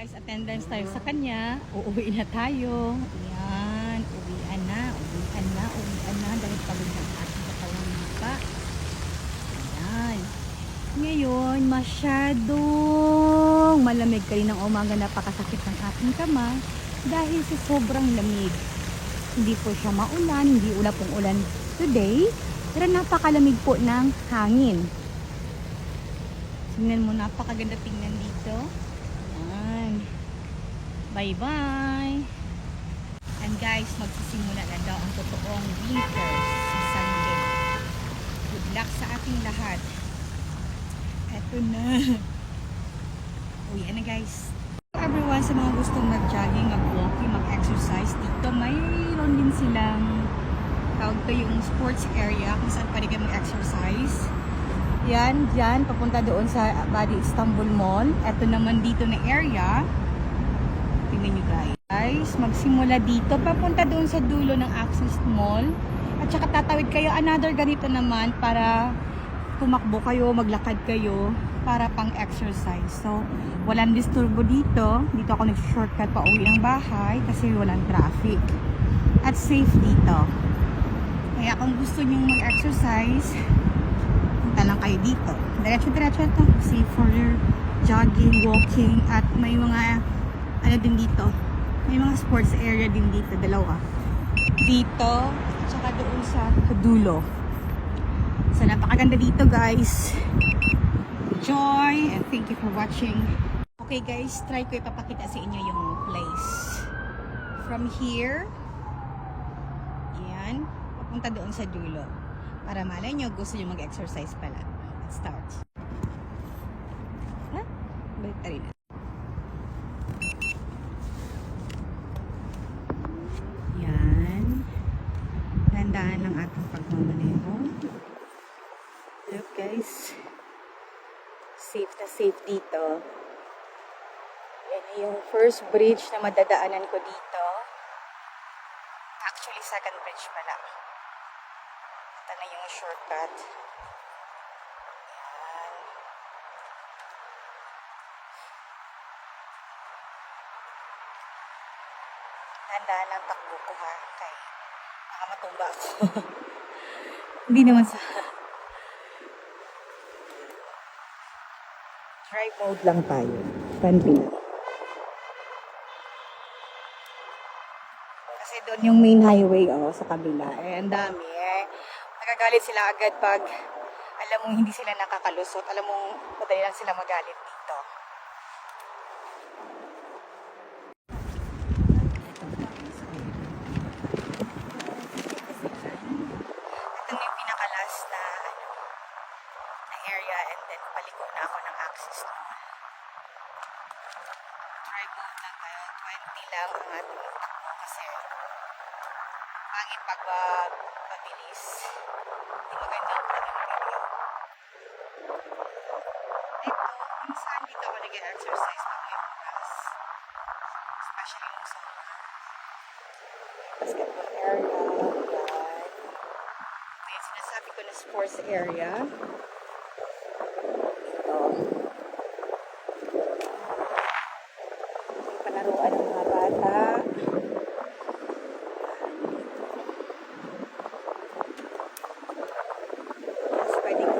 guys, attendance tayo sa kanya. Uuwi na tayo. Ayan, uwian na. Dahil pagod ng ating katawang lupa. Ayan. Ngayon, masyadong malamig kaninang umaga. Napakasakit ng ating kamay dahil sa sobrang lamig. Hindi po siya maulan, hindi pong ulan today. Pero napakalamig po ng hangin. Tingnan mo, napakaganda tingnan dito. Ayan. Bye-bye. And guys, magsisimula na daw ang totoong winter sa Sunday. Good luck sa ating lahat. Eto na. Uwi na guys. Everyone, sa mga gustong mag-jogging, mag-walking, mag-exercise, dito mayroon din silang tawag ko yung sports area kung saan pwede kayo mag-exercise. Yan, dyan, papunta doon sa Body Istanbul Mall. Ito naman dito na area. Tingnan nyo guys. Magsimula dito, papunta doon sa dulo ng Access Mall. At saka tatawid kayo, another ganito naman para tumakbo kayo, maglakad kayo para pang exercise. So, walang disturbo dito. Dito ako nag-shortcut pa uwi ng bahay kasi walang traffic. At safe dito. Kaya kung gusto nyo mag-exercise, punta lang kayo dito. Diretso-diretso ito. Safe for your jogging, walking, at may mga ano din dito. May mga sports area din dito. Dalawa. Dito, at saka doon sa dulo. So, napakaganda dito guys. Enjoy and thank you for watching. Okay guys, try ko ipapakita sa inyo yung place. From here, yan, papunta doon sa dulo. Para malay nyo, gusto nyo mag-exercise pala. Let's start. Ha? Balik tayo na. Yan. Tandaan ng ating pagmamaneho. Look guys. Safe na safe dito. Yan yung first bridge na madadaanan ko dito. Actually, second bridge pala. Ito na yung shortcut. Yan. Tandaan lang takbo ko ha. Kaya baka matumba ako. Hindi naman sa... Drive mode lang tayo. Friendly lang. Kasi doon yung main highway sa kabila. Ang dami nagagalit sila agad pag alam mong hindi sila nakakalusot. Alam mong madali lang sila magalit dito. Ito na yung pinaka-last na area and then paliko na ako ng Access Mall. Try mode lang tayo. 20 lang ang ating takbo kasi pangit pag mabilis. Hindi maganda ang video. Ito, minsan dito ako nag-exercise pag may oras. Especially yung summer. Basketball area. Yan. Kaya sinasabi ko na sports area. Palaruan ng mga bata. Tapos pwede ko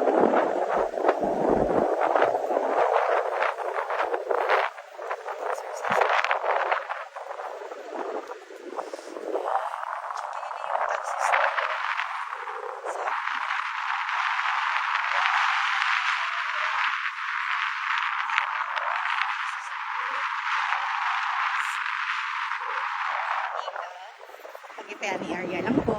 Pag-ipayan area lang po.